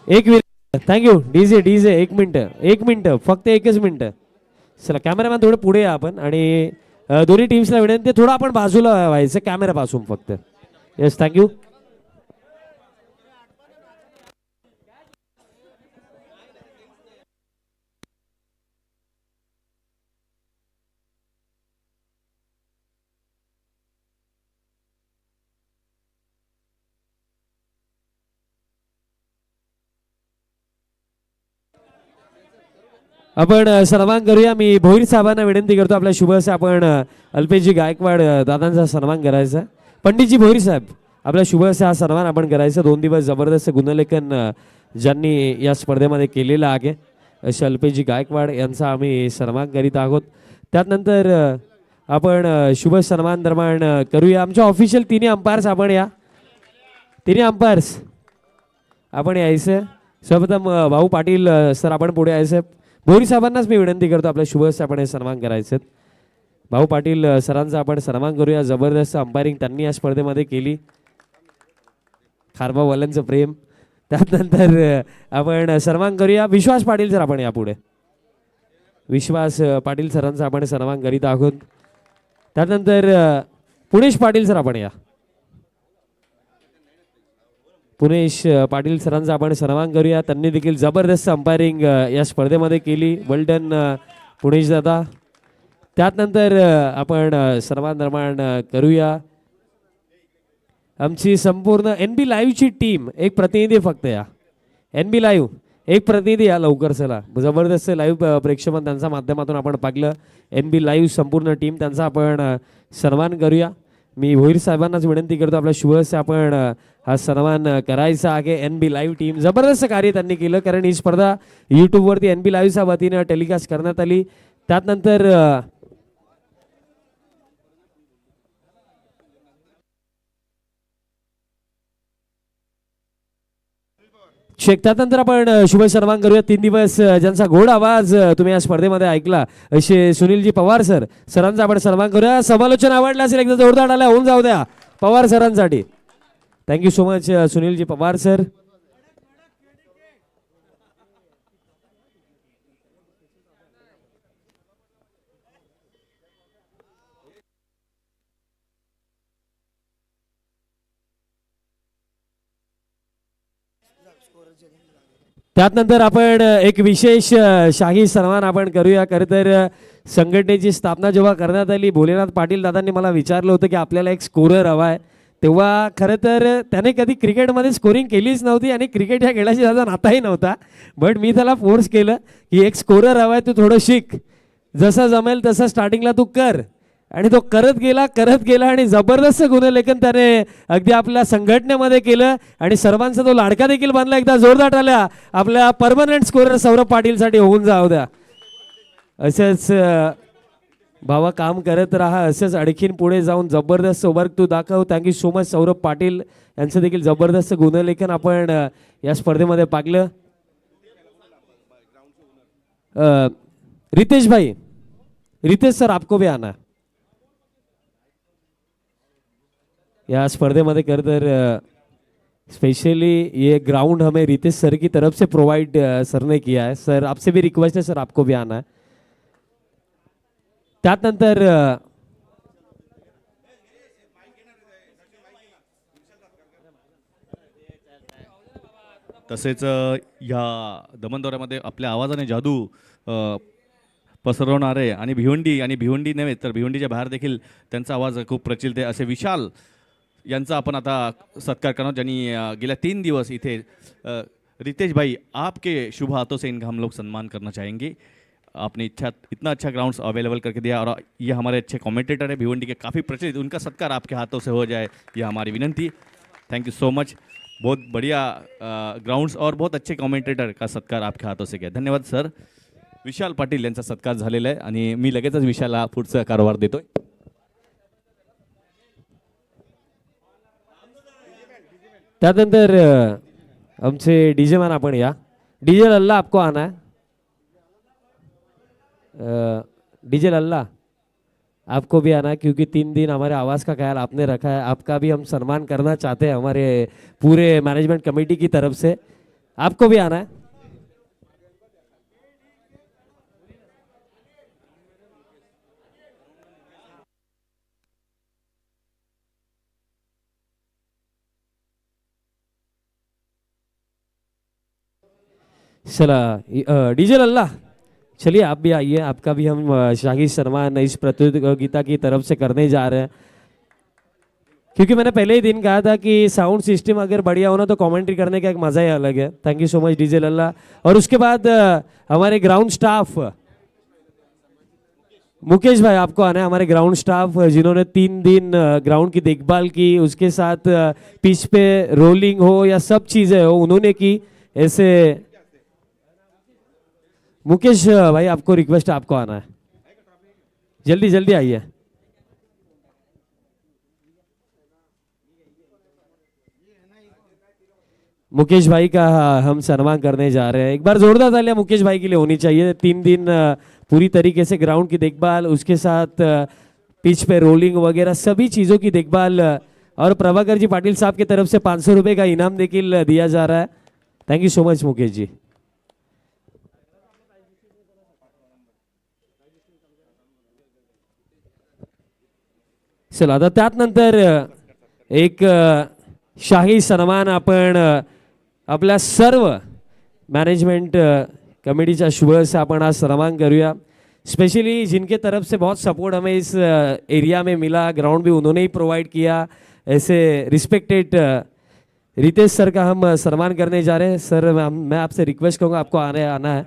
एक minute, thank you. DJ DJ एक minute, एक मिनिट, फक्त एकच मिनिट. चला कॅमेरामॅन थोडं पुढे या आपण. आणि दोन्ही टीम्सला विनंती आहे, थोडं आपण बाजूला व्हायचं कॅमेरापासून फक्त. Yes, thank you. आपण सन्मान करूया. मी भोईर साहेबांना विनंती करतो, आपल्या शुभ असे आपण अल्पेशजी गायकवाड दादांचा सन्मान करायचा. पंडितजी भोईर साहेब, आपल्या शुभ असे हा सन्मान आपण करायचा. 2 दिवस जबरदस्त गुणलेखन ज्यांनी या स्पर्धेमध्ये केलेलं आहे असे अल्पेशजी गायकवाड यांचा आम्ही सन्मान करीत आहोत. त्यानंतर आपण शुभ सन्मान दरम्यान करूया आमच्या ऑफिशियल तिन्ही अंपायर्स. आपण या तिन्ही अंपायर्स आपण यायचं. सर्वप्रथम भाऊ पाटील सर आपण पुढे यायचं. भोईर साहेबांनाच मी विनंती करतो, आपल्या शुभ आपण हे सन्मान करायचे. भाऊ पाटील सरांचा आपण सन्मान करूया. जबरदस्त अंपायरिंग त्यांनी या स्पर्धेमध्ये केली. खारबावाल्यांचं प्रेम. त्यानंतर आपण सन्मान करूया विश्वास पाटील सर. आपण यापुढे विश्वास पाटील सरांचा आपण सन्मान करीत आहोत. त्यानंतर पुणेश पाटील सर. आपण या पुणेश पाटील सरांचा आपण सन्मान करूया. त्यांनी देखील जबरदस्त अंपायरिंग या स्पर्धेमध्ये केली. वेल डन पुणेश दादा. त्यानंतर आपण सन्मान निर्माण करूया आमची संपूर्ण NB लाईव्हची टीम. एक प्रतिनिधी फक्त या NB लाईव्ह, एक प्रतिनिधी या लवकर. चला जबरदस्त लाईव्ह प्रेक्षेपण त्यांच्या माध्यमातून आपण पाहिलं. NB लाईव्ह संपूर्ण टीम त्यांचा आपण सन्मान करूया. मी भोईर साहेबांनाच विनंती करतो, आपल्या शुभस्य आपण हा सन्मान करायचा आहे. NB लाईव्ह टीम जबरदस्त कार्य त्यांनी केलं, कारण ही स्पर्धा यूट्यूबवरती NB लाईव्हच्या वतीनं टेलिकास्ट करण्यात आली. त्यानंतर त्यानंतर आपण शुभ सन्मान करूया. 3 दिवस ज्यांचा गोड आवाज तुम्ही या स्पर्धेमध्ये ऐकला असे सुनीलजी पवार सर. सरांचा आपण सन्मान करूया. समालोचन आवडलं असेल एकदा जोरदार टाळ्या होऊन जाऊ द्या पवार सरांसाठी. Thank you so much Sunilji Pawar sir. त्यानंतर आपण एक विशेष शाही सन्मान आपण करूया. खरं तर संघटनेची स्थापना जेव्हा करण्यात आली, भोलेनाथ पाटील दादांनी मला विचारलं होतं की आपल्याला एक स्कोरर हवा आहे. तेव्हा खरं तर त्याने कधी क्रिकेटमध्ये स्कोरिंग केलीच नव्हती आणि क्रिकेट या खेळाशी त्याचा नाताही नव्हता. बट मी त्याला फोर्स केलं की एक स्कोरर हवा आहे, तू थोडं शिक, जसं जमेल तसं स्टार्टिंगला तू कर. आणि तो करत गेला आणि जबरदस्त गुणलेखन त्याने अगदी आपल्या संघटनेमध्ये केलं आणि सर्वांचा तो लाडका देखील बनला. एकदा जोरदार टाळ्या आपल्या परमनंट स्कोरर सौरभ पाटीलसाठी होऊन जाऊ द्या. असेच भावा काम करत राहा, असेच आणखीन पुढे जाऊन जबरदस्त वर्क तू दाखव. Thank you so much Saurabh Patil यांचं देखील जबरदस्त गुणलेखन आपण या स्पर्धेमध्ये पाहिलं. रितेश भाई, रितेश सर आपको भी आना या स्पर्धेमध्ये. कर तर स्पेशली ये ग्राउंड हमें रितेश सर की तरफ से प्रोवाइड सर ने किया है. सर आपसे भी रिक्वेस्ट है, सर आपको भी आना है. त्यानंतर तसेच या दमन दौऱ्यामध्ये आपल्या आवाजाने जादू पसरवणारे आणि भिवंडी नव्हे तर भिवंडीच्या बाहेर देखील त्यांचा आवाज खूप प्रचलित आहे असे विशाल यांचा आपण आता सत्कार करणार, ज्यांनी गेल्या 3 दिवस इथे. रितेश भाई, आपके शुभ हाथों से इनका हम लोग सम्मान करना चाहेंगे. आपने इतना अच्छा ग्राउंड्स अवेलेबल करके दिया और ये हमारे अच्छे कमेंटेटर है भिवंडी के, काफ़ी प्रचलित, उनका सत्कार आपके हाथों से हो जाए ये हमारी विनंती. Thank you so much. बहुत बढ़िया ग्राउंड्स और बहुत अच्छे कमेंटेटर का सत्कार आपके हाथों से किया. धन्यवाद सर. विशाल पाटील यांचा सत्कार झालेला आहे आणि मी लगेचच विशालला पुढचा कारभार देतोय. त्यानंतर हमसे डीजे मैन अपन या. डीजे लल्ला आपको आना है. डीजे लल्ला आपको भी आना है, क्योंकि 3 दिन हमारे आवाज़ का ख्याल आपने रखा है. आपका भी हम सम्मान करना चाहते हैं हमारे पूरे मैनेजमेंट कमेटी की तरफ से. आपको भी आना है. चला डीजे लल्ला, चलिए आप भी आइए, आपका भी हम शाही सम्मान इस प्रतियोगिता की तरफ से करने जा रहे हैं. क्योंकि मैंने पहले ही दिन कहा था कि साउंड सिस्टम अगर बढ़िया होना तो कमेंट्री करने का एक मजा ही अलग है. Thank you so much DJ Lalla. और उसके बाद हमारे ग्राउंड स्टाफ मुकेश भाई, आपको आना है. हमारे ग्राउंड स्टाफ जिन्होंने 3 दिन ग्राउंड की देखभाल की, उसके साथ पिच पे रोलिंग हो या सब चीजें हो उन्होंने की. ऐसे मुकेश भाई, आपको रिक्वेस्ट, आपको आना है. जल्दी जल्दी आइए. मुकेश भाई का हम सम्मान करने जा रहे हैं. एक बार जोरदार तालियां मुकेश भाई के लिए होनी चाहिए. 3 दिन पूरी तरीके से ग्राउंड की देखभाल, उसके साथ पिच पे रोलिंग वगैरह सभी चीजों की देखभाल. और प्रभाकर जी पाटिल साहब की तरफ से 500 रुपए का इनाम देखिल दिया जा रहा है. Thank you so much Mukesh ji. चला आता त्यानंतर एक शाही सन्मान आपण आपल्या सर्व मैनेजमेंट कमेटीच्या शुभ से अपन आज सन्मान करूया. स्पेशली जिनके तरफ से बहुत सपोर्ट हमें इस एरिया में मिला, ग्राउंड भी उन्होंने ही प्रोवाइड किया. ऐसे रिस्पेक्टेड रितेश सर का हम सम्मान करने जा रहे हैं. सर मैं आपसे रिक्वेस्ट करूंगा, आपको आना है.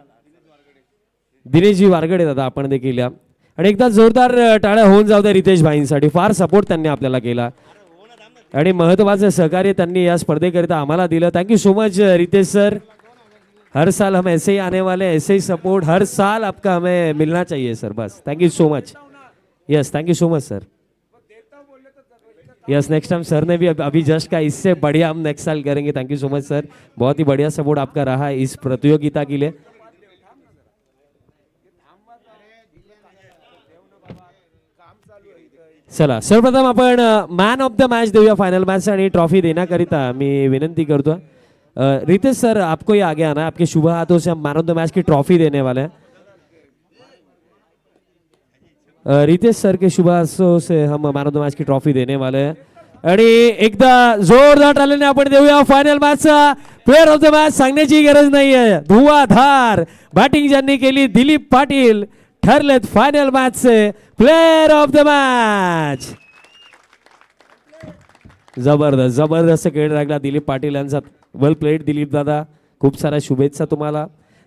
दिनेश जी वारगडे दादा आपण देखील या. आणि एकदा जोरदार टाळ्या होऊन जाऊ द्या रितेश भाईंसाठी. फार सपोर्ट त्यांनी आपल्याला केला आणि महत्वाचं सहकार्य त्यांनी या स्पर्धेकरिता आम्हाला दिलं. Thank you so much Ritesh sir. हर साल हम ऐसे ही आने वाले हैं, ऐसे ही सपोर्ट हर साल आपका हमें मिलना चाहिए sir. Bus thank you so much. Yes thank you so much sir. Yes next time sir ने भी अभी जस्ट का इससे बढ़िया हम नेक्स्ट साल करेंगे. Thank you so much sir. बहुत ही बढ़िया सपोर्ट आपका रहा है इस प्रतियोगिता के लिए. चला सर्वप्रथम आपण मॅन ऑफ द मैच देऊया फाइनल मैच आणि ट्रॉफी देण्याकरिता मी विनंती करतो. रितेश सर आपको ही आगे आना है. आपके शुभ हाथों से हम मैन ऑफ द मैच की ट्रॉफी देने वाले हैं. रितेश सर के शुभ हाथों से हम मैन ऑफ द मैच की ट्रॉफी देने वाले हैं. आणि एकदा जोरदार टाळ्याने आपण देऊया फायनल मॅचचा प्लेयर ऑफ द मॅच. सांगण्याची गरज नाहीये, धुवाधार बॅटिंग ज्यांनी केली दिलीप पाटील ठरलेत फायनल मॅचचे प्लेयर ऑफ द मॅच. जबरदस्त जबरदस्त खेळ लागला दिलीप पाटील यांचा. वेल प्लेड दिलीप दादा, खूप साऱ्या शुभेच्छा तुम्हाला.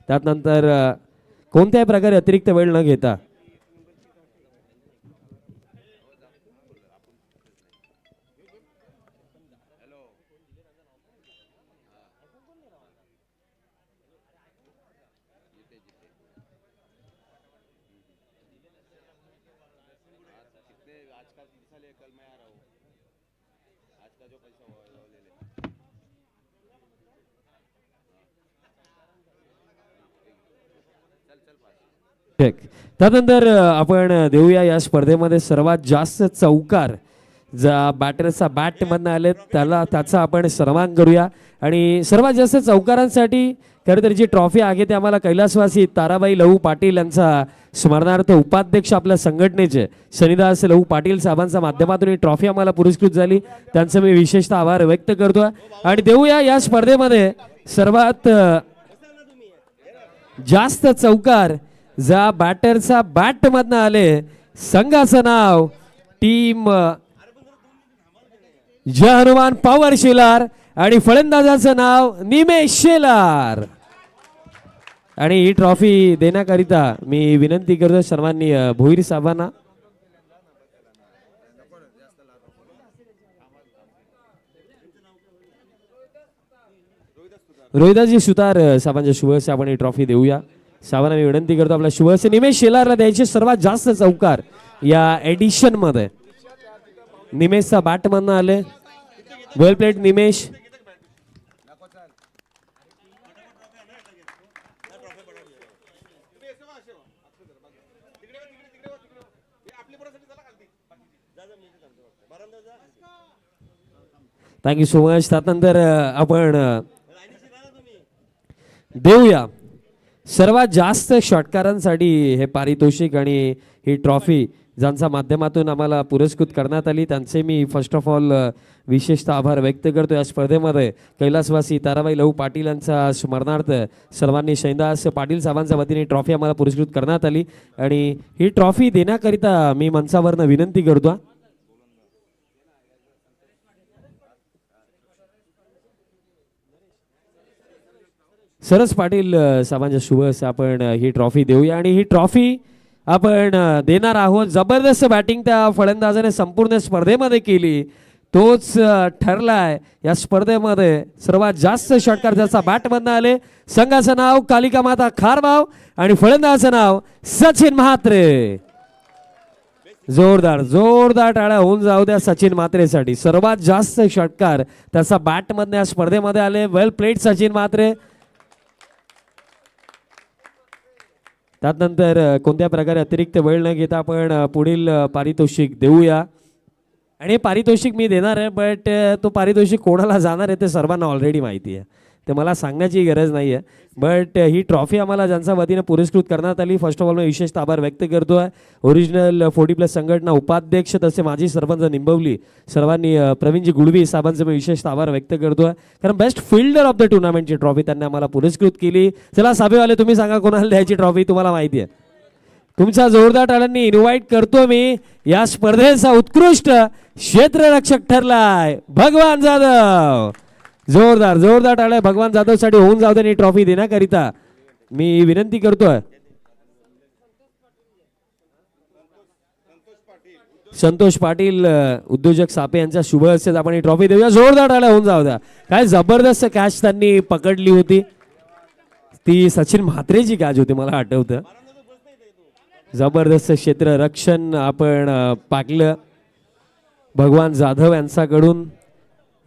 त्यानंतर कोणत्याही प्रकारे अतिरिक्त वेळ न घेता त्यानंतर आपण देऊया या स्पर्धेमध्ये सर्वात जास्त चौकार ज्या बॅटरचा बॅट मधनं आले त्याचा आपण सन्मान करूया. आणि सर्वात जास्त चौकारांसाठी खरं तर जी ट्रॉफी आहे ते आम्हाला कैलासवासी ताराबाई लहू पाटील यांचा स्मरणार्थ उपाध्यक्ष आपल्या संघटनेचे शनिदास लहू पाटील साहेबांच्या माध्यमातून ही ट्रॉफी आम्हाला पुरस्कृत झाली. त्यांचं मी विशेषतः आभार व्यक्त करतो. आणि देऊया या स्पर्धेमध्ये सर्वात जास्त चौकार ज्या बॅटरचा बॅट मधनं आले संघाचं नाव टीम जय हनुमान पॉवर शेलार आणि फलंदाजाचं नाव निमेश शेलार. आणि ही ट्रॉफी देण्याकरिता मी विनंती करतो सर्वांनी भोईर साहेबांना. रोहिदाजी सुतार साहेबांच्या शुभेच्छा आपण ही ट्रॉफी देऊया. साहेबांना मी विनंती करतो आपल्या शुभेच्छा निमेश शेलारला द्यायचे सर्वात जास्त चौकार या एडिशन मध्ये. निमेशचा बॅट मधनं आले. Well played Nimesh. Thank you so much. त्यानंतर आपण देऊया सर्वात जास्त षटकारांसाठी हे पारितोषिक आणि ही ट्रॉफी ज्यांच्या माध्यमातून आम्हाला पुरस्कृत करण्यात आली त्यांचे मी फर्स्ट ऑफ ऑल विशेषतः आभार व्यक्त करतो. या स्पर्धेमध्ये कैलासवासी ताराबाई लहू पाटील यांच्या स्मरणार्थ सर्वांनी शैदास पाटील साहेबांच्या वतीने ट्रॉफी आम्हाला पुरस्कृत करण्यात आली आणि ही ट्रॉफी देण्याकरिता मी मंचावरनं विनंती करतो. सरस पाटील साहेबांच्या शुभ हस्ते आपण ही ट्रॉफी देऊया आणि ही ट्रॉफी आपण देणार आहोत. जबरदस्त बॅटिंग त्या फलंदाजाने संपूर्ण स्पर्धेमध्ये केली. तोच ठरलाय या स्पर्धेमध्ये सर्वात जास्त षटकार ज्याचा बॅटमधनं आले. संघाचं नाव कालिका माता खारबाव आणि फलंदाजाचं नाव सचिन म्हात्रे. जोरदार जोरदार टाळ्या होऊन जाऊ द्या सचिन म्हात्रेसाठी. सर्वात जास्त षटकार त्याचा बॅटमधनं या स्पर्धेमध्ये आले. वेल प्लेड सचिन म्हात्रे. त्यानंतर कोणत्या प्रकारे अतिरिक्त वेळ न घेता आपण पुढील पारितोषिक देऊया आणि पारितोषिक मी देणार आहे बट तो पारितोषिक कोणाला जाणार आहे ते सर्वांना ऑलरेडी माहिती आहे ते मला सांगण्याची गरज नाही आहे. बट ही ट्रॉफी आम्हाला ज्यांच्या वतीने पुरस्कृत करण्यात आली फर्स्ट ऑफ ऑल मी विशेष आभार व्यक्त करतो आहे. ओरिजिनल 40+ संघटना उपाध्यक्ष तसे माजी सरपंच निंबवली सर्वांनी प्रवीणजी गुळवी साहेबांचे मी विशेष आभार व्यक्त करतो आहे कारण बेस्ट फिल्डर ऑफ द टुर्नामेंटची ट्रॉफी त्यांनी आम्हाला पुरस्कृत केली. चला साहेबवाले तुम्ही सांगा कोणाला द्यायची ट्रॉफी तुम्हाला माहिती आहे. तुमच्या जोरदार टाळ्यांनी इन्व्हाइट करतो मी. या स्पर्धेचा उत्कृष्ट क्षेत्ररक्षक ठरलाय भगवान जाधव. जोरदार जोरदार टाळ्या भगवान जाधवसाठी होऊन जाऊ दे. ट्रॉफी देण्याकरिता मी विनंती करतोय. संतोष पाटील उद्योजक सापे यांच्या शुभ हस्ते आपण ही ट्रॉफी देऊया. जोरदार टाळ्या होऊन जाऊ द्या. काय जबरदस्त कॅच त्यांनी पकडली होती. ती सचिन म्हात्रेची कॅच होती मला आठवतं. जबरदस्त क्षेत्ररक्षण आपण पाकलं भगवान जाधव यांच्याकडून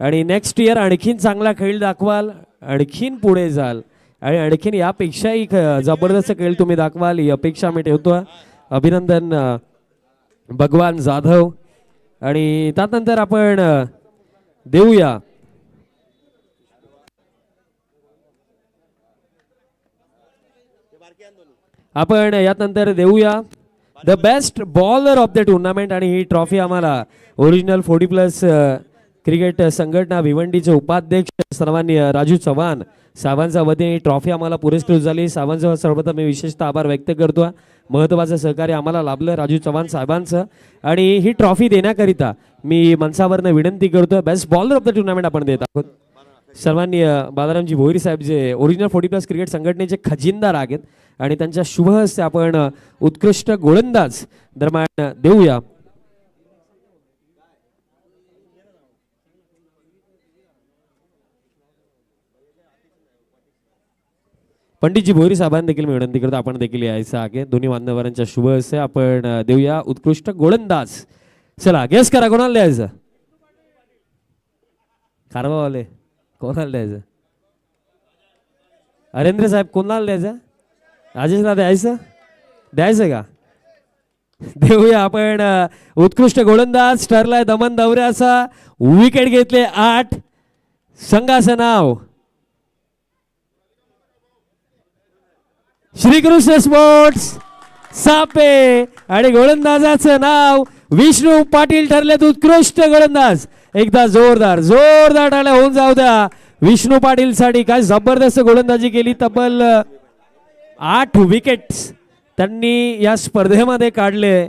आणि नेक्स्ट इयर आणखीन चांगला खेळ दाखवाल आणखीन पुढे जाल आणि आणखीन यापेक्षाही जबरदस्त खेळ तुम्ही दाखवाल ही अपेक्षा मी ठेवतो. अभिनंदन भगवान जाधव आणि त्यानंतर आपण देऊया आपण यानंतर देऊया the best bowler of the tournament आणि ही ट्रॉफी आम्हाला ओरिजिनल 40+ क्रिकेट संघटना भिवंडीचे उपाध्यक्ष सर्वांनी राजू चव्हाण साहेबांच्या वतीने ट्रॉफी आम्हाला पुरस्कृत झाली. साहेबांचा सर्वप्रथम मी विशेषतः आभार व्यक्त करतो. महत्त्वाचं सहकार्य आम्हाला लाभलं राजू चव्हाण साहेबांचं आणि ही ट्रॉफी देण्याकरिता मी मंचावरनं विनंती करतो. Best bowler of the tournament आपण देत आहोत. सर्वांनी बालारामजी भोईर साहेब जे ओरिजिनल 40+ क्रिकेट संघटनेचे खजिनदार आहेत आणि त्यांच्या शुभ हस्ते आपण उत्कृष्ट गोलंदाज दरम्यान देऊया. पंडितजी भोईर साहेबांना देखील मी विनंती करतो आपण देखील यायचं आहे. दोन्ही मान्यवरांच्या शुभ हस्ते आपण देऊया उत्कृष्ट गोलंदाज. चला गेस करा कोणाला द्यायचं. खारवावाले कोणाला द्यायचं. हरेंद्र साहेब कोणाला द्यायचं. राजेशला द्यायचं द्यायचं का देऊया आपण. उत्कृष्ट गोलंदाज ठरलाय दमन दौऱ्याचा. विकेट घेतले 8. संघाचं नाव श्रीकृष्ण स्पोर्ट्स सापे आणि गोलंदाजाचं नाव विष्णू पाटील ठरलेत उत्कृष्ट गोलंदाज. एकदा जोरदार जोरदार टाळ्या होऊन जाऊ द्या विष्णू पाटील साठी. काय जबरदस्त गोलंदाजी केली. तब्बल 8 विकेट्स त्यांनी या स्पर्धेमध्ये काढले.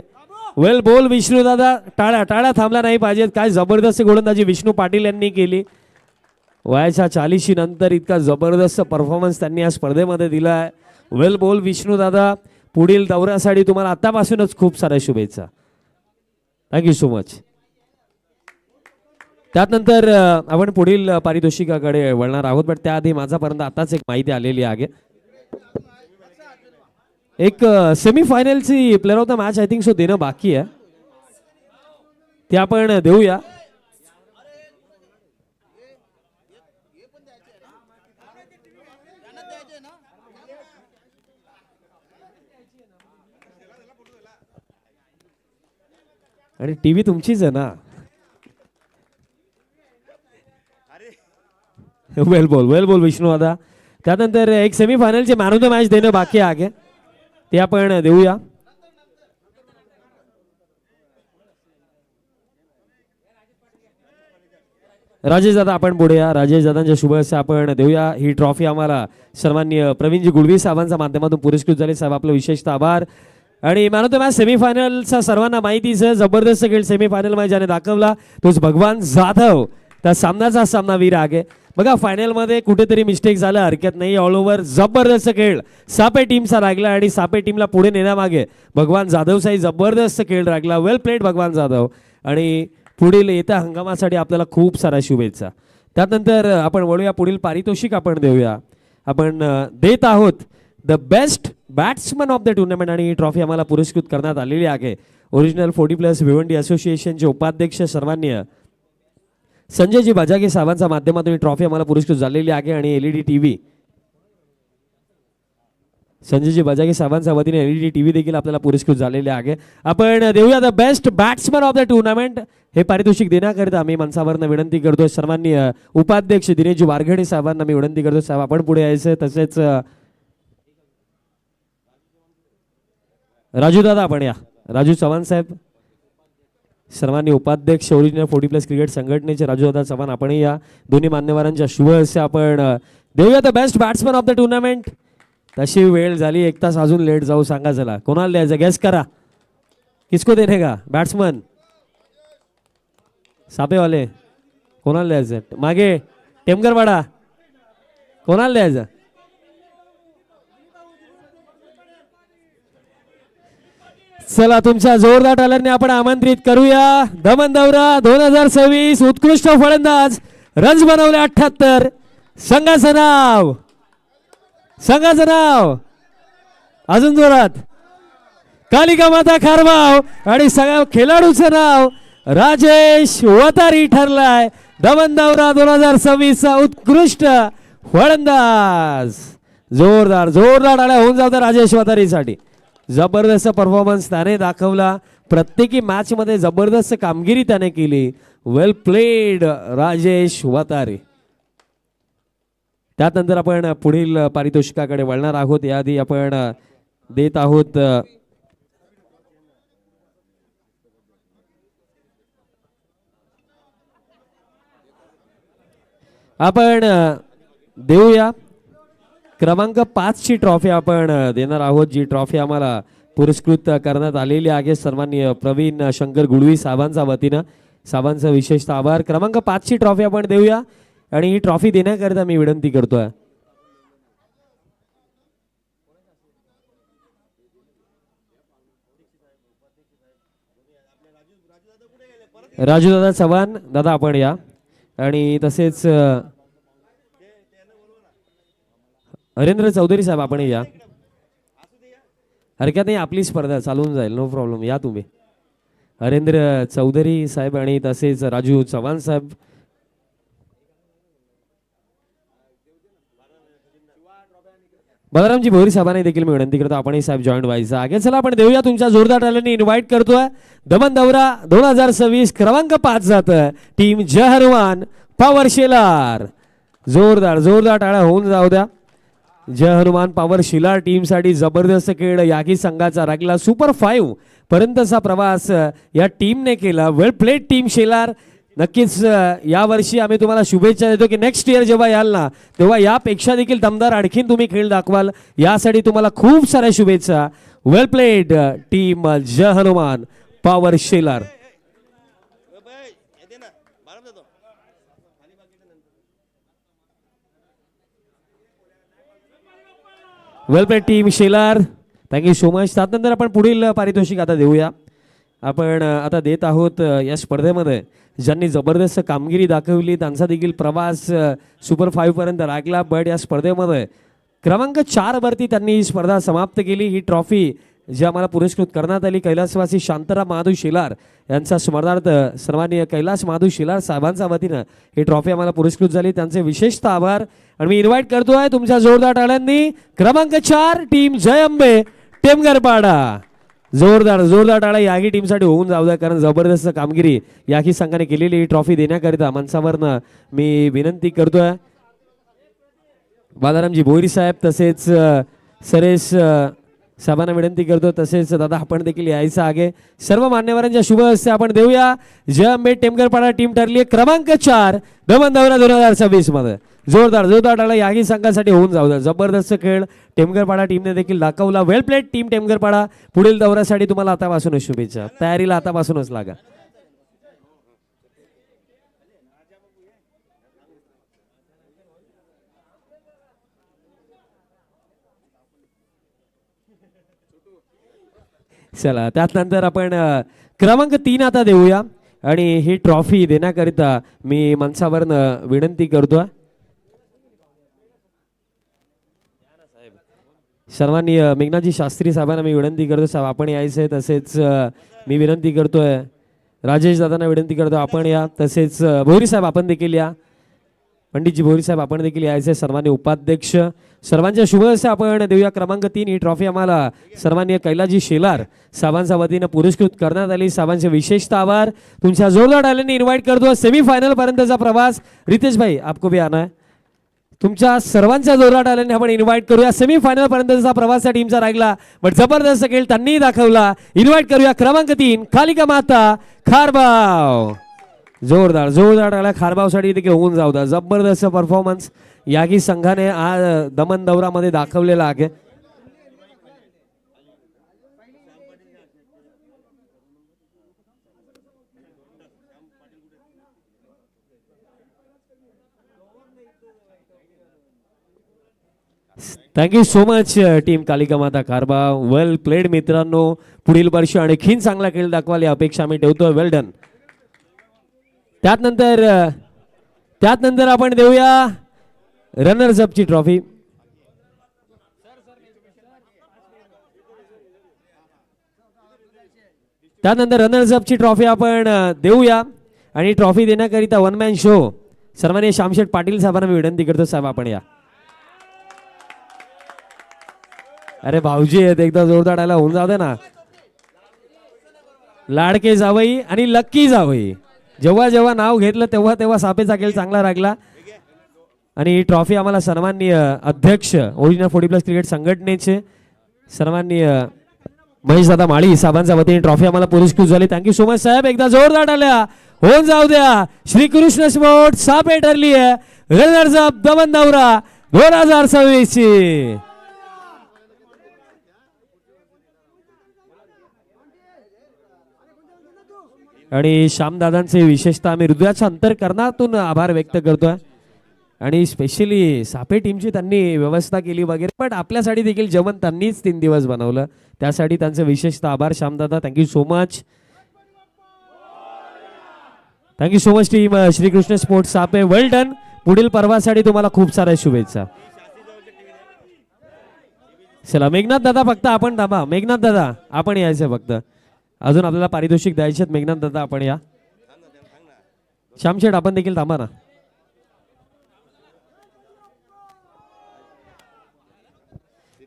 वेल बोल विष्णू दादा. टाळ्या टाळ्या थांबल्या नाही पाहिजेत. काय जबरदस्त गोलंदाजी विष्णू पाटील यांनी केली. वयाच्या 40 नंतर इतका जबरदस्त परफॉर्मन्स त्यांनी या स्पर्धेमध्ये दिलाय. वेल बोल विष्णू दादा. पुढील दौऱ्यासाठी तुम्हाला आतापासूनच खूप साऱ्या शुभेच्छा. Thank you so much. त्यानंतर आपण पुढील पारितोषिकाकडे वळणार आहोत बट त्याआधी माझ्यापर्यंत आताच एक माहिती आलेली आहे. एक सेमीफायनलची player of the match I think so देणं बाकी आहे ते आपण देऊया. आणि टीव्ही तुमचीच आहे ना. वेल बोल विष्णू दादा. त्यानंतर एक सेमीफायनलचे मॅन ऑफ द मॅच देणं बाकी आहे ते आपण देऊया. राजेश दादा आपण पुढे या. राजेश दादांच्या शुभ हस्ते आपण देऊया ही ट्रॉफी. आम्हाला सन्माननीय प्रवीणजी गुळवी साहेबांच्या माध्यमातून पुरस्कृत झाले. साहेब आपलं विशेषतः आभार. आणि मॅन ऑफ द मॅच सेमीफायनलचा सर्वांना माहितीच आहे. जबरदस्त खेळ सेमीफायनल मध्ये ज्याने दाखवला तोच भगवान जाधव. त्या सामनाचा सामनावीर आहे. बघा फायनलमध्ये कुठेतरी मिस्टेक झालं हरकत नाही. ऑल ओव्हर जबरदस्त खेळ सापे टीमचा लागला आणि सापे टीमला पुढे नेण्यामागे भगवान जाधवचाही जबरदस्त खेळ लागला. वेल प्लेड भगवान जाधव. आणि पुढील येत्या हंगामासाठी आपल्याला खूप साऱ्या शुभेच्छा. त्यानंतर आपण वळूया पुढील पारितोषिक आपण देऊया. आपण देत आहोत the best batsman of the tournament आणि ही ट्रॉफी आम्हाला पुरस्कृत करण्यात आलेली आहे. ओरिजिनल 40+ भिवंडी असोसिएशनचे उपाध्यक्ष सन्माननीय संजयजी बजागे साहेबांच्या माध्यमातून ही ट्रॉफी आम्हाला पुरस्कृत झालेली आहे. आणि LED TV संजयजी बजागे साहेबांच्या वतीने LED TV देखील आपल्याला पुरस्कृत झालेले आहे. आपण देऊया the best batsman of the tournament. हे पारितोषिक देण्याकरिता मी मनसावरनं विनंती करतो सन्माननीय उपाध्यक्ष दिनेशजी वारघडे साहेबांना मी विनंती करतो. साहेब आपण पुढे यायचं. तसेच राजू दादा आपण या. राजू चव्हाण साहेब सर्वांनी उपाध्यक्ष ओरिजिनल 40+ क्रिकेट संघटनेचे राजू दादा चव्हाण आपणही या. दोन्ही मान्यवरांच्या शुभ हस्ते आपण देऊया the best batsman of the tournament. तशी वेळ झाली 1 तास अजून लेट जाऊ. सांगा चला कोणाला द्यायचं गॅस करा. किसको देने का बॅट्समन सापेवाले कोणाला द्यायचं. मागे टेमकरवाडा कोणाला द्यायचं. चला तुमच्या जोरदार टाळ्यांनी आपण आमंत्रित करूया. दमन दौरा 2026 उत्कृष्ट फलंदाज रन्स बनवले 78. संघाचं नाव अजून जोरात कालिका माता खारबाव. आणि सगळ्या खेळाडूचं नाव राजेश वतारी ठरलाय. दमन दौरा 2026 उत्कृष्ट फलंदाज. जोरदार टाळ्या होऊन जातात राजेश वतारीसाठी. जबरदस्त परफॉर्मन्स त्याने दाखवला. प्रत्येकी मॅच मध्ये जबरदस्त कामगिरी त्याने केली. वेल प्लेड राजेश वतारे. त्यानंतर आपण पुढील पारितोषिकाकडे वळणार आहोत. याआधी आपण देत आहोत आपण देऊया क्रमांक 5 ची ट्रॉफी आपण देणार आहोत. जी ट्रॉफी आम्हाला पुरस्कृत करण्यात आलेली आहे सन्माननीय प्रवीण शंकर गुळवी साहेबांच्या वतीनं. साहेबांचा विशेषतः आभार. क्रमांक 5 ची ट्रॉफी आपण देऊया. आणि ही ट्रॉफी देण्याकरिता मी विनंती करतोय राजू दादा चव्हाण दादा आपण या. आणि तसेच हरेंद्र चौधरी साहेब आपण या. हरकत नाही आपली स्पर्धा चालून जाईल. नो प्रॉब्लेम या तुम्ही. हरेंद्र चौधरी साहेब आणि तसेच राजू चव्हाण साहेब. बलरामजी भोरी साहेबांनी देखील मी विनंती करतो आपणही साहेब जॉईन व्हायचं आहे. चला आपण देऊया तुमच्या जोरदार टाळ्यांनी इन्व्हाइट करतोय. दमन दौरा 2026 क्रमांक 5 जात टीम जय हनुमान पॉवर शेलार. जोरदार टाळ्या होऊन जाऊ द्या. जय हनुमान पॉवर शिलार टीमसाठी जबरदस्त खेळ यागी संघाचा राखला. सुपर 5 पर्यंतचा प्रवास या टीमने केला. वेल प्लेड टीम शेलार. नक्कीच यावर्षी आम्ही तुम्हाला शुभेच्छा देतो की नेक्स्ट इयर जेव्हा याल ना तेव्हा यापेक्षा देखील दमदार आणखीन तुम्ही खेळ दाखवाल. यासाठी तुम्हाला खूप साऱ्या शुभेच्छा. Well played team Jai Hanuman power Shelar. Well played team Shelar. Thank you so much. त्यानंतर आपण पुढील पारितोषिक आता देऊया. आपण आता देत आहोत या स्पर्धेमध्ये ज्यांनी जबरदस्त कामगिरी दाखवली त्यांचा देखील प्रवास सुपर 5 पर्यंत लागला. बट या स्पर्धेमध्ये क्रमांक 4 वरती त्यांनी ही स्पर्धा समाप्त केली. ही ट्रॉफी जी आम्हाला पुरस्कृत करण्यात आली कैलासवासी शांताराम महादू शेलार यांचा स्मरणार्थ सन्माननीय कैलास महादू शेलार साहेबांच्या वतीनं ही ट्रॉफी आम्हाला पुरस्कृत झाली. त्यांचे विशेषतः आभार. आणि मी इन्व्हाइट करतोय तुमच्या जोरदार टाळ्यांनी क्रमांक 4 टीम जय अंबे टेमगरपाडा. जोरदार टाळ्या याही टीमसाठी होऊन जाऊ द्या कारण जबरदस्त कामगिरी याही संघाने केलेली. ही ट्रॉफी देण्याकरिता मनसावरनं मी विनंती करतोय. बालारामजी भोईर साहेब तसेच सरेश साहेबांना विनंती करतो, तसेच दादा आपण देखील यायचं आहे. सर्व मान्यवरांच्या शुभ हस्ते आपण देऊया. जय अंबे टेमकरपाडा टीम ठरली आहे क्रमांक 4 दमन दौरा 2026 मध्ये. जोरदार जोरदार टाळ्या याही संघासाठी होऊन जाऊ द्या. जबरदस्त खेळ टेमकरपाडा टीमने देखील दाखवला. वेल प्लेड टीम टेमकरपाडा. पुढील दौऱ्यासाठी तुम्हाला आतापासूनच शुभेच्छा. तयारीला आतापासूनच लागा. चला त्यानंतर आपण क्रमांक 3 आता देऊया आणि ही ट्रॉफी देण्याकरिता मी मंचावरनं विनंती करतो. सर्वांनी मेघनाथजी शास्त्री साहेबांना मी विनंती करतो, साहेब आपण यायचंय. तसेच मी विनंती करतोय राजेश दादांना विनंती करतो आपण या. तसेच भोईर साहेब आपण देखील या. पंडितजी भोईर साहेब आपण देखील यायचे. सर्वांनी उपाध्यक्ष सर्वांच्या शुभ हस्ते आपण देऊया. क्रमांक 3 ही ट्रॉफी आम्हाला सर्वांनी कैलाजी शेलार साहेबांच्या वतीनं पुरस्कृत करण्यात आली. साहेबांचे विशेषतः आभार. तुमच्या जोरदार टाळ्यांनी इन्व्हाइट करतो सेमीफायनल पर्यंतचा प्रवास. रितेश भाई आपको भी आना है. तुमच्या सर्वांच्या जोरदार टाळ्यांनी आपण इन्व्हाइट करूया. सेमीफायनल पर्यंतचा प्रवास या टीमचा राहिला, बट जबरदस्त खेळ त्यांनी दाखवला. इन्व्हाइट करूया क्रमांक 3 कालिका माता खारबाव. जोरदार जोरदार टाळ्या खारबावसाठी देखील होऊन जाऊ द्या. जबरदस्त परफॉर्मन्स यागी संघाने आज दमन दौरामध्ये दाखवलेला आहे. Thank you so much team Kalika माता खारबाव. वेल प्लेड मित्रांनो. पुढील वर्षी आणखीन चांगला खेळ दाखवाल या अपेक्षा आम्ही ठेवतो. वेल डन. त्यानंतर आपण देऊया रनर्स अपची ट्रॉफी. त्यानंतर रनर्स अपची ट्रॉफी आपण देऊया आणि ट्रॉफी देण्याकरिता वन मॅन शो सर्वांनी श्यामशेठ पाटील साहेबांना मी विनंती करतो, साहेब आपण या. अरे भाऊजी आहेत, एकदा जोरदार डायला होऊन जाऊ दे ना. लाडके जावई आणि लक्की जावई जेव्हा जेव्हा नाव घेतलं तेव्हा तेव्हा सापेचा खेळ चांगला लागला. आणि ही ट्रॉफी आम्हाला सर्वांनी अध्यक्ष ओरिजिनल 40+ क्रिकेट संघटनेचे सर्वांनी महेश दादा माळी साहेबांच्या वतीने ट्रॉफी आम्हाला पुरस्कृत झाली. थँक्यू सो मच साहेब. एकदा जोरदार टाळ्या होऊन जाऊ द्या. श्रीकृष्ण स्पोर्ट सापे ठरली आहे रनर्स अप दमन दौरा 2026 ची. आणि श्यामदादांचे विशेषतः आम्ही हृदयाच्या अंतर्करणातून आभार व्यक्त करतोय. आणि स्पेशली सापे टीमची त्यांनी व्यवस्था केली वगैरे, पण आपल्यासाठी देखील जेवण त्यांनीच 3 दिवस बनवलं. त्यासाठी त्यांचे विशेषतः आभार Shyamdada. Thank you so much. Thank you so much team Shrikrishna sports Sape. Well done. पुढील पर्वासाठी तुम्हाला खूप साऱ्या शुभेच्छा. चला मेघनाथ दादा फक्त आपण थांबा. मेघनाथ दादा आपण यायचं फक्त. अजून आपल्याला पारितोषिक द्यायचे. मेघनाथ दादा आपण या. श्यामशेठ आपण देखील थांबा ना.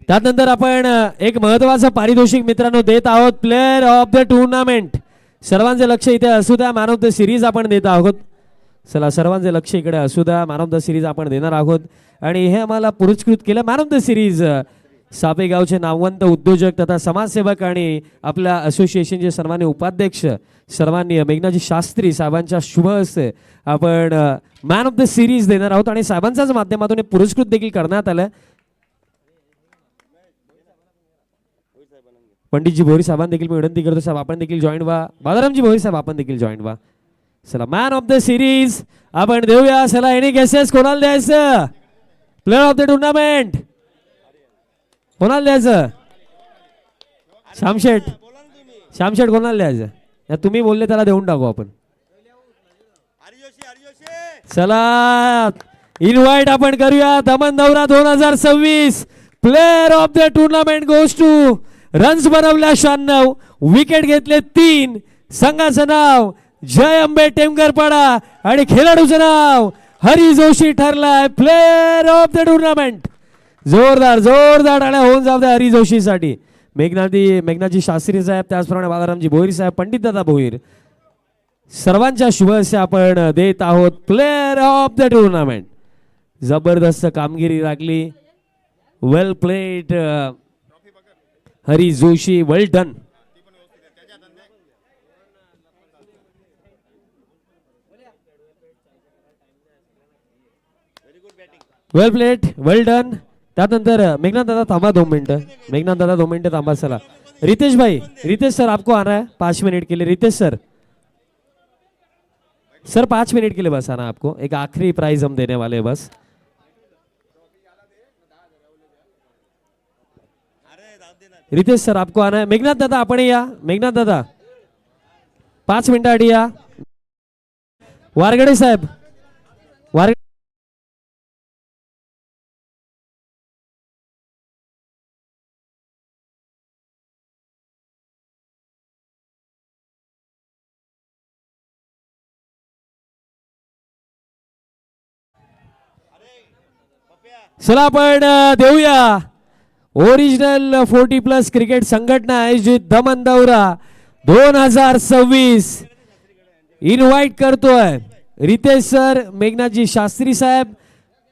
त्यानंतर आपण एक महत्वाचं पारितोषिक मित्रांनो देत आहोत. Player of the tournament. सर्वांचे लक्ष इथे असू द्या. मॅन ऑफ द सिरीज आपण देत आहोत. चला सर्वांचे लक्ष इकडे असू द्या. मॅन ऑफ द सिरीज आपण देणार आहोत आणि हे आम्हाला पुरस्कृत केलं. मॅन ऑफ द सिरीज सापेगावचे नामवंत उद्योजक तथा समाजसेवक आणि आपल्या असोसिएशनचे सर्वांनी उपाध्यक्ष सर्वांनी मेघनाथजी शास्त्री साहेबांच्या शुभ हस्ते आपण मॅन ऑफ द सिरीज देणार आहोत आणि साहेबांच्याच माध्यमातून पुरस्कृत देखील करण्यात आलं. पंडितजी भोईर साहेबांना देखील मी विनंती करतो, साहेब आपण देखील जॉईन व्हा. बालारामजी भोईर साहेब आपण देखील जॉईन व्हा. चला मॅन ऑफ द सिरीज आपण देऊया. चला एनी गेसेस कोणाला द्यायचं? प्लेअर ऑफ द टुर्नामेंट कोणाला द्यायचं? श्यामशेठ. श्यामशेठ कोणाला द्यायचं? या तुम्ही बोलले त्याला देऊन टाकू आपण. चला इन्व्हाइट आपण करूया. दमन दौरा 2026 player of the tournament goes two runs बनवल्या 96, विकेट घेतले 3. संघाचं नाव जय अंबे टेमकरपाडा आणि खेळाडूचं नाव हरी जोशी ठरलाय प्लेअर ऑफ द टुर्नामेंट. जोरदार जोरदार टाळ्या होऊन जाऊ द्या हरी जोशीसाठी. मेघनाथजी शास्त्री साहेब, त्याचप्रमाणे बालारामजी भोईर साहेब, पंडित दादा भोईर सर्वांच्या शुभ हस्ते आपण देत आहोत प्लेअर ऑफ द टुर्नामेंट. जबरदस्त कामगिरी लागली. वेल प्लेड हरी जोशी, वेल डन. वेल प्लेड, वेल डन. त्यानंतर मेघनाथ दादा थांबा 2 मिनिटं. मेघनाथ दादा 2 मिनिटं थांबा. चला रितेश भाई, रितेश सर आपको आना है 5 मिनट के लिए. रितेश सर, सर 5 मिनट के लिए बस आना आपको. एक आखिरी प्राइज हम देने वाले हैं बस. रितेश सर आपको आना है. मेघनाथ दादा आपण या. मेघनाथ दादा 5 मिनिटासाठी या. वारगडे साहेब, वारगडे चला आपण देऊया ओरिजिनल 40+ क्रिकेट संघटना आयोजित दमन दौरा 2026 इन्व्हाइट करतोय रितेश सर, मेघनाथजी शास्त्री साहेब,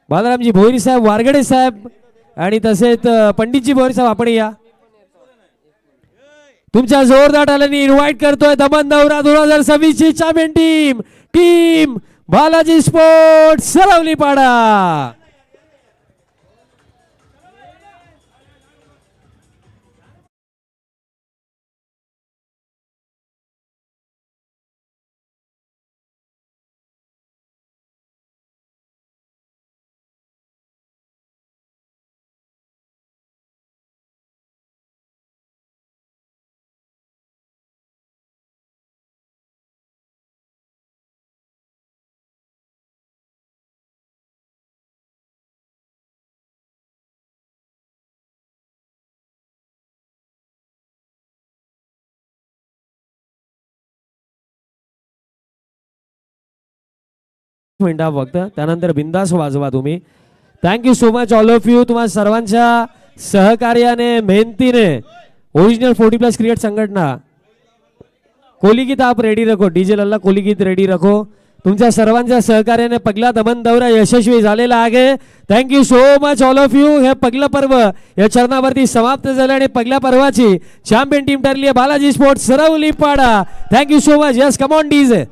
बालारामजी भोईर साहेब, वारगडे साहेब आणि तसेच पंडितजी भोईर साहेब आपण या. तुमच्या जोरदार टाळ्यांनी इन्व्हाइट करतोय दमन दौरा 2026 ची champion team, team Balaji sports Sarvalipada. मिनिटा फक्त, त्यानंतर बिंदास वाजवा तुम्ही. Thank you so much all of you. तुम्हा सर्वांच्या सहकार्याने, मेहनतीने ओरिजिनल 40+ क्रिकेट संघटना. कोली गीत आप रेडी रखो. डीजे लल्ला कोली गीत रेडी रखो. तुमच्या सर्वांच्या सहकार्याने पगला दमन दौरा यशस्वी झालेला आहे. Thank you so much all of you. हे पगलं पर्व या चरणावरती समाप्त झालं आणि पगल्या पर्वाची चॅम्पियन टीम ठरली आहे Balaji sports Sarvalipada. Thank you so much. Yes come on DJ.